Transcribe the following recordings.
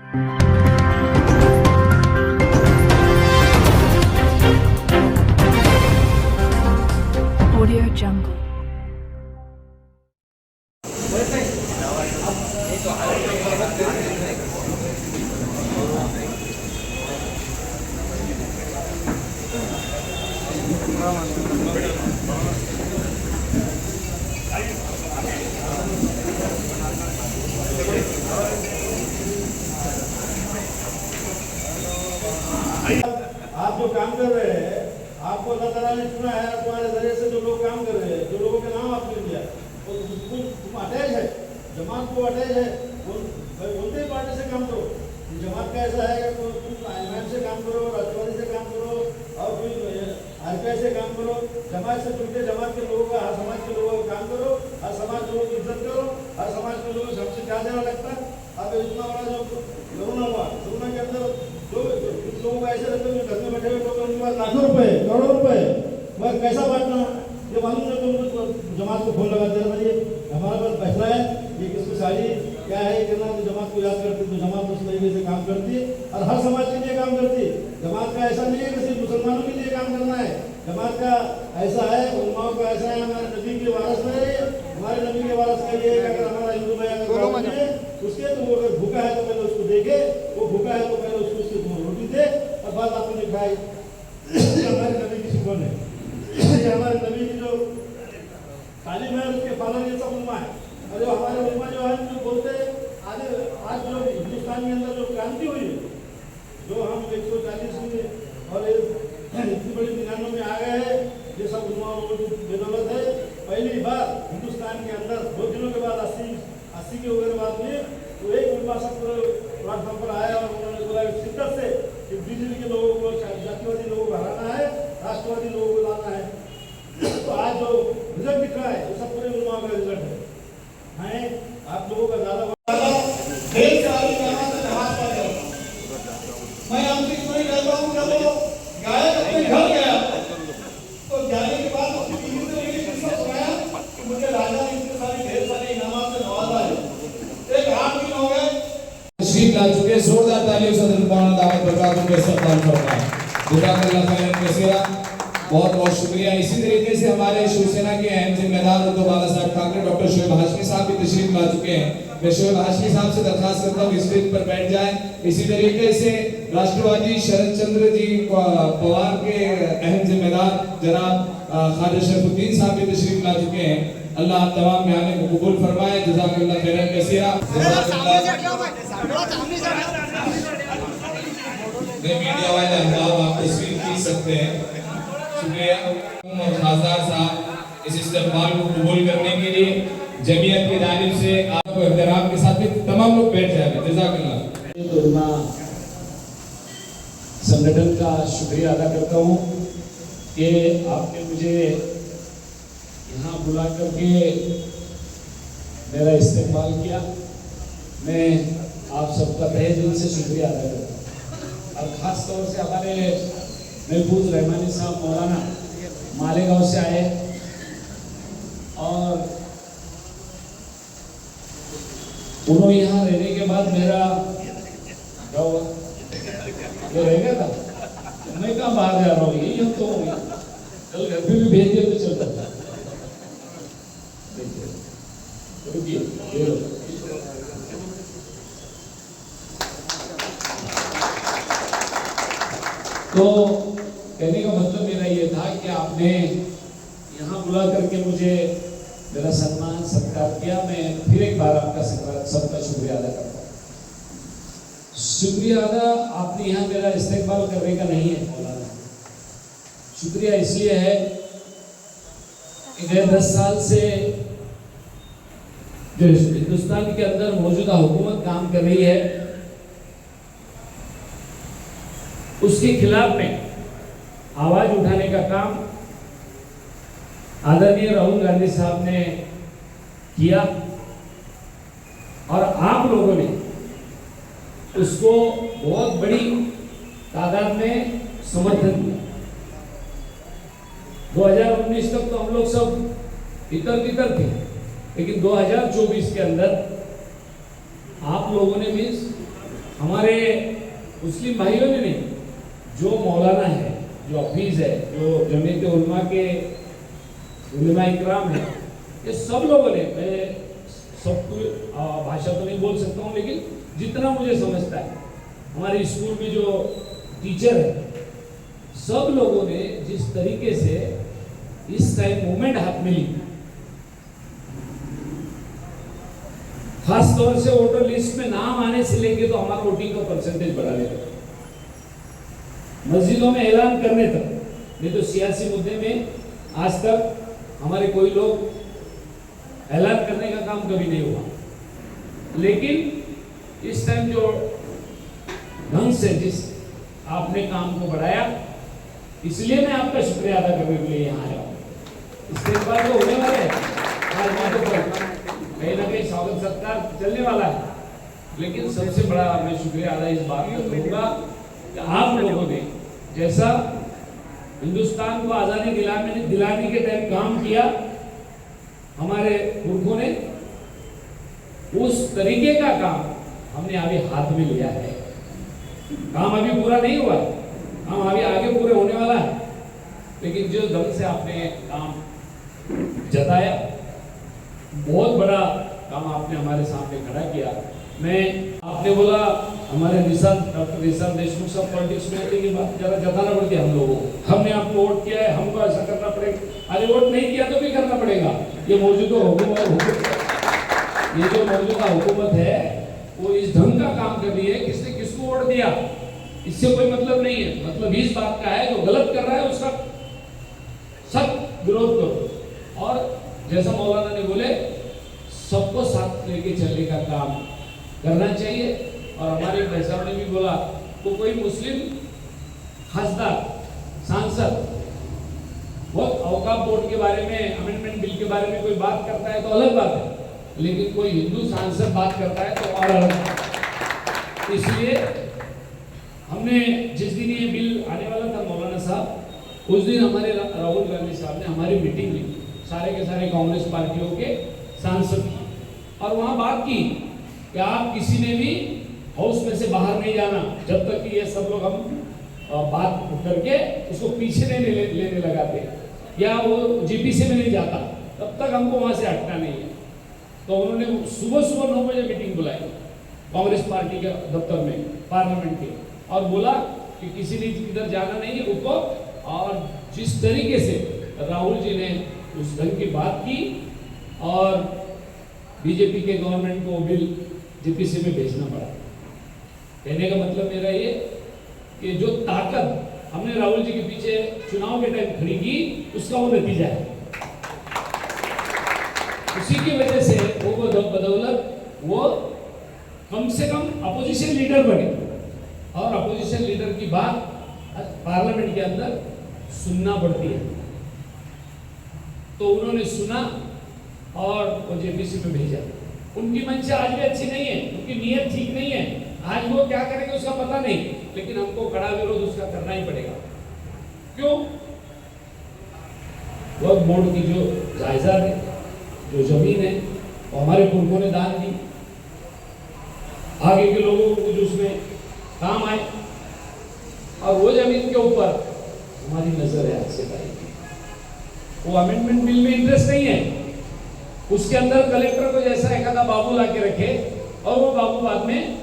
Audio Jungle. आप जो काम कर रहे हैं, आपको अल्लाह ताला ने चुना है, तुम्हारे जरिए से जो लोग काम कर रहे हैं, जो लोगों के नाम आपने दिया, तुम अटैच है, जमात को अटैच है, बोलते ही पार्टी से काम करो। जमात का ऐसा है कि तुम आईएमएफ से काम करो, राष्ट्रवादी से काम करो और फिर आरपीआई से काम करो। जमात से जुड़ते जमात के लोगों का, हर समाज के लोगों का काम करो, हर समाज के लोगों की इज्जत करो, हर समाज के लोगों को सबसे क्या देना लगता है। अब इतना बड़ा जो कोरोना हुआ, कोरोना के अंदर जो लोगों का ऐसे रहते हैं घर में बैठे हुए लोग, उनके पास लाखों रुपए, करोड़ों रुपए, वह कैसा बांटना, ये मालूम नहीं। तुम जमात को फोन लगा दे रहे हैं, हमारे पास फैसला है, ये किसको सारी क्या है कि ना, तो जमात को याद करती है, तो जमात उस तरीके से काम करती है और हर समाज के लिए काम करती है। जमात का ऐसा नहीं है कि सिर्फ मुसलमानों के लिए काम करना है, जमात का ऐसा है, उलमाओं का ऐसा है, हमारे नबी के वारस में, हमारे नबी के वारस का ये है कि अगर हमारा हिंदू भाई उसके तो वो अगर भूखा है तो पहले उसको देखे, वो भूखा है तो पहले उसको उसकी रोटी दे और बाद आपने खाई। हमारे नबी की सिखों ने, ये हमारे नबी की जो तालीम है उसके पालन ये सब उम्मा है। और जो हमारे उम्मा जो है जो बोलते आज जो हिंदुस्तान के अंदर जो क्रांति हुई है, जो हम 140 में और इतनी बड़ी 99 में आ गए हैं, ये सब उम्माओं की बदौलत है। पहली बार हिंदुस्तान के अंदर 2 दिनों के बाद 80 के उग्र बाद में तो एक उम्मा सब पूरे प्लेटफॉर्म पर आया और उन्होंने बोला शिद्दत से कि बीजेपी के लोगों को, जातिवादी लोगों को हराना है, राष्ट्रवादी लोगों को लाना है। तो आज जो रिजल्ट दिख रहा है वो सब पूरे उम्मा का रिजल्ट है। आप लोगों का ज्यादा ढेर सारी जमात से नमाज पढ़ रहे हो। मैं आपसे इसलिए कहता हूँ जब वो गायक अपने घर गया तो जाने के बाद उसकी बीवी से मेरी किस्सा सुनाया कि मुझे राजा ने इतने सारे ढेर सारे इनामात से नवाजा है। एक 8 दिन हो गए तशरीफ ला चुके, जोरदार तालियों से दिलबान दावत बरकातों के इस्तकबाल करता है। जज़ाकल्लाह खैरन कसीरा, बहुत बहुत शुक्रिया। इसी तरीके से हमारे शिवसेना के अहम जिम्मेदार उद्धव बाला साहब ठाकरे डॉक्टर शोएब हाशमी साहब भी तशरीफ ला चुके हैं। मैं शोएब हाशमी साहब से दरखास्त करता हूँ स्टेज पर बैठ जाएं। इसी तरीके से राष्ट्रवादी शरद चंद्र जी पवार के अहम जिम्मेदार जनाब ख्वाजा शरफुद्दीन साहब भी तशरीफ ला चुके हैं। अल्लाह आप तमाम बयाने को कबूल फरमाए। जज़ाकल्लाह खैरन कसीरा। मीडिया वाले आप तस्वीर खींच सकते हैं। शुक्रिया और खासदार साहब इस इस्तकबाल को कबूल करने के लिए जमीयत की जानिब से आपको एहतराम के साथ तमाम लोग बैठ जाएंगे। जज़ाकल्लाह। संगठन का शुक्रिया अदा करता हूँ कि आपने मुझे यहाँ बुला करके मेरा इस्तेमाल किया। मैं आप सबका तहे दिल से शुक्रिया अदा करता हूँ और ख़ास तौर से हमारे महफूज रहमानी साहब मौलाना मालेगांव से आए और उन्होंने यहाँ रहने के बाद मेरा क्या हुआ, ये रह गया था, मैं कहाँ बाहर जा रहा हूँ, यही हम तो हो गया, कल घर पे भी भेज दिया तो चल जाता। तो कहने का मतलब मेरा ये था कि आपने यहाँ बुला करके मुझे मेरा सम्मान सत्कार किया। मैं फिर एक बार आपका सबका शुक्रिया अदा करता हूँ। शुक्रिया अदा आपने यहाँ मेरा इस्तेकबाल करने का नहीं है मौलाना, शुक्रिया इसलिए है कि गए 10 साल से जो हिंदुस्तान के अंदर मौजूदा हुकूमत काम कर रही है उसके खिलाफ में आवाज उठाने का काम आदरणीय राहुल गांधी साहब ने किया और आप लोगों ने उसको बहुत बड़ी तादाद में समर्थन दिया। 2019 तक तो हम लोग सब इतर बितर थे, लेकिन 2024 के अंदर आप लोगों ने भी हमारे मुस्लिम भाइयों ने नहीं, जो मौलाना है, जो हफीज है, जो जमीयत उलमा के उलमा इकराम है, ये सब लोगों ने, मैं सबको भाषा तो नहीं बोल सकता हूँ, लेकिन जितना मुझे समझता है, हमारे स्कूल में जो टीचर है, सब लोगों ने जिस तरीके से इस टाइम मूवमेंट हाथ में ली, खास तौर से वोटर लिस्ट में नाम आने से लेके तो हमारा वोटिंग का परसेंटेज बढ़ा देगा, मस्जिदों में ऐलान करने तक। नहीं तो सियासी मुद्दे में आज तक हमारे कोई लोग ऐलान करने का काम कभी नहीं हुआ, लेकिन इस टाइम जो ढंग से जिस आपने काम को बढ़ाया, इसलिए मैं आपका शुक्रिया अदा करने के लिए यहाँ आया हूँ। इसके बाद तो होने वाला है, कहीं ना कहीं स्वागत सत्कार चलने वाला है, लेकिन सबसे बड़ा मैं शुक्रिया अदा इस बात का करूँगा कि आप लोगों ने जैसा हिंदुस्तान को आज़ादी दिलाने के टाइम काम किया, हमारे पुरखों ने उस तरीके का काम हमने अभी हाथ में लिया है। काम अभी पूरा नहीं हुआ, काम अभी आगे पूरे होने वाला है, लेकिन जो ढंग से आपने काम जताया, बहुत बड़ा काम आपने हमारे सामने खड़ा किया। मैं आपने बोला हमारे डॉक्टर निशांत देशमुख साहब पॉलिटिक्स में आने की बात जरा जताना पड़ती है हम लोगों को, हमने आपको वोट किया है, हमको ऐसा करना पड़ेगा। अरे वोट नहीं किया तो भी करना पड़ेगा, ये मौजूदा हुकूमत है वो इस ढंग का काम कर रही है, किसने किसको वोट दिया इससे कोई मतलब नहीं है। मतलब इस बात का है जो गलत कर रहा है उसका सख्त विरोध करो, और जैसा मौलाना ने बोले सबको साथ लेके चलने का काम करना चाहिए। और हमारे भाई साहब ने भी बोला तो कोई मुस्लिम खासदार सांसद वो औकाफ बोर्ड के बारे में, अमेंडमेंट बिल के बारे में कोई बात करता है तो अलग बात है, लेकिन कोई हिंदू सांसद बात करता है तो और अलग बात। इसलिए हमने जिस दिन ये बिल आने वाला था मौलाना साहब, उस दिन हमारे राहुल गांधी साहब ने हमारी मीटिंग ली सारे के सारे कांग्रेस पार्टियों के सांसद की, और वहां बात की कि आप किसी ने भी हाउस में से बाहर नहीं जाना जब तक कि ये सब लोग हम बात करके उसको पीछे नहीं लेने लगाते या वो जीपीसी में नहीं जाता, तब तक हमको वहां से हटना नहीं है। तो उन्होंने सुबह 9 बजे मीटिंग बुलाई कांग्रेस पार्टी के दफ्तर में पार्लियामेंट के, और बोला कि किसी ने इधर जाना नहीं है, रुको। और जिस तरीके से राहुल जी ने उस ढंग की बात की और बीजेपी के गवर्नमेंट को बिल जीपीसी में भेजना पड़ा। कहने का मतलब मेरा ये कि जो ताकत हमने राहुल जी के पीछे चुनाव के टाइम खड़ी की, उसका वो नतीजा है। उसी की वजह से वो बदौलत वो कम से कम अपोजिशन लीडर बने, और अपोजिशन लीडर की बात पार्लियामेंट के अंदर सुनना पड़ती है। तो उन्होंने सुना और वो जेपीसी में भेजा। उनकी मंशा आज भी अच्छी नहीं है, उनकी नीयत ठीक नहीं है, आज वो क्या करेंगे उसका पता नहीं, लेकिन हमको कड़ा विरोध उसका करना ही पड़ेगा। क्यों? वक्फ बोर्ड की जो जायजा है, जो जमीन है, वो हमारे पुरखों ने दान दी, आगे के लोगों को जो उसमें काम आए, और वो जमीन के ऊपर हमारी नजर है आज से भाई। वो अमेंडमेंट बिल में इंटरेस्ट नहीं है, उसके अंदर कलेक्टर को जैसा एक आधा बाबू ला के रखे, और वो बाबू बाद में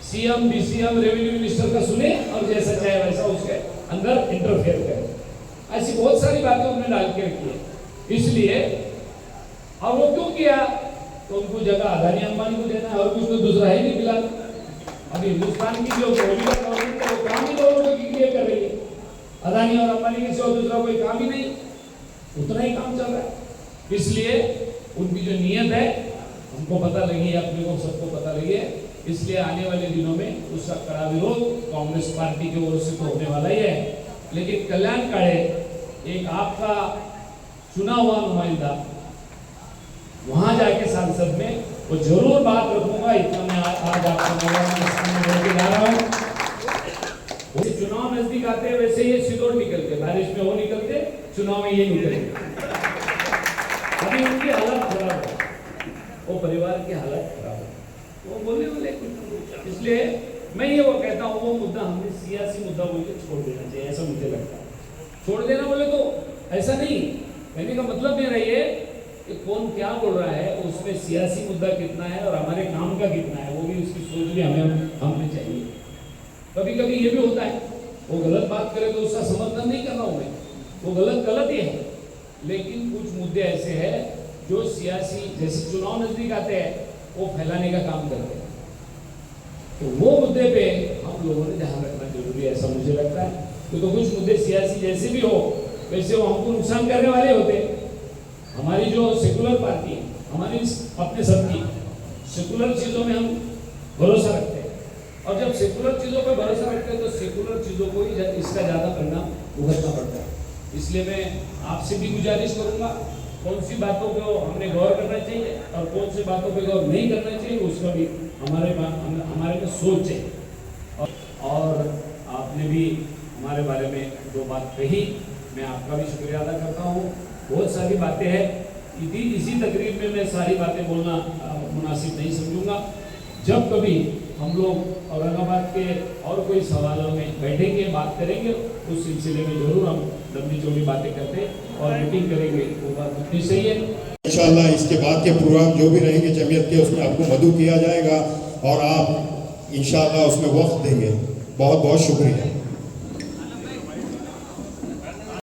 सीएम, डीसीएम, रेवेन्यू मिनिस्टर का सुने और जैसा चाहे वैसा उसके अंदर इंटरफेयर करे। ऐसी बहुत सारी बातें उन्होंने डाल के रखी है। इसलिए और वो क्यों किया? तो उनको जगह अदानी अंबानी को देना है, और कुछ तो दूसरा ही नहीं मिला। अभी हिंदुस्तान की जो गवर्नमेंट है वो काम ही लोगों के लिए कर रही है, अदानी और अंबानी के सिवा दूसरा कोई काम ही नहीं, उतना ही काम चल रहा है। इसलिए उनकी जो नीयत है हमको पता लगी है, अपने को सबको पता लगी है। इसलिए आने वाले दिनों में उसका कड़ा विरोध कांग्रेस पार्टी की ओर से तो होने वाला ही है, लेकिन कल्याण काळे एक आपका चुना हुआ नुमाइंदा वहां जाके सांसद में वो जरूर बात रखूंगा। इतना मैं आज आपको सामने ला रहा हूँ। चुनाव नजदीक आते हैं वैसे ये सिदोर निकलते, बारिश में वो निकलते, चुनाव में ये निकलते। अभी उनकी हालत खराब है, वो परिवार की हालत खराब है। वो बोलने वाले कुछ ना कुछ। इसलिए मैं ये वो कहता हूँ वो मुद्दा हमने सियासी मुद्दा बोल के छोड़ देना चाहिए, ऐसा मुझे लगता है। छोड़ देना बोले तो ऐसा नहीं, कहने का मतलब मेरा ये कि कौन क्या बोल रहा है, उसमें सियासी मुद्दा कितना है और हमारे काम का कितना है, वो भी उसकी सोच भी हमें चाहिए। कभी कभी ये भी होता है, वो गलत बात करे तो उसका समर्थन नहीं कर रहा हूँ मैं, वो गलत ही है, लेकिन कुछ मुद्दे ऐसे हैं जो सियासी, जैसे चुनाव नजदीक आते हैं वो फैलाने का काम करते हैं, तो वो मुद्दे पे हम लोगों ने ध्यान रखना जरूरी है, ऐसा मुझे लगता है। तो कुछ मुद्दे सियासी जैसे भी हो वैसे वो हमको नुकसान करने वाले होते। हमारी जो सेकुलर पार्टी है, हमारी अपने सबकी सेकुलर चीजों में हम भरोसा रखते हैं, और जब सेकुलर चीजों पर भरोसा रखते हैं तो सेकुलर चीजों को ही इसका ज्यादा परिणाम भुगतना पड़ता है। इसलिए मैं आपसे भी गुजारिश करूंगा, कौन सी बातों को हमने गौर करना चाहिए और कौन सी बातों पे गौर नहीं करना चाहिए, उसका भी हमारे में सोच चाहिए। और आपने भी हमारे बारे में जो बात कही, मैं आपका भी शुक्रिया अदा करता हूँ। बहुत सारी बातें हैं, इसी तकरीब में मैं सारी बातें बोलना मुनासिब नहीं समझूंगा। जब कभी हम लोग औरंगाबाद के और कोई सवालों में बैठेंगे, बात करेंगे, उस सिलसिले में जरूर हम लंबी चौड़ी बातें करते और मीटिंग करेंगे, वो बात उतनी सही है। इंशाअल्लाह इसके बाद के प्रोग्राम जो भी रहेंगे जमीयत के, उसमें आपको मदऊ किया जाएगा और आप इंशाअल्लाह उसमें वक्त देंगे। बहुत बहुत शुक्रिया।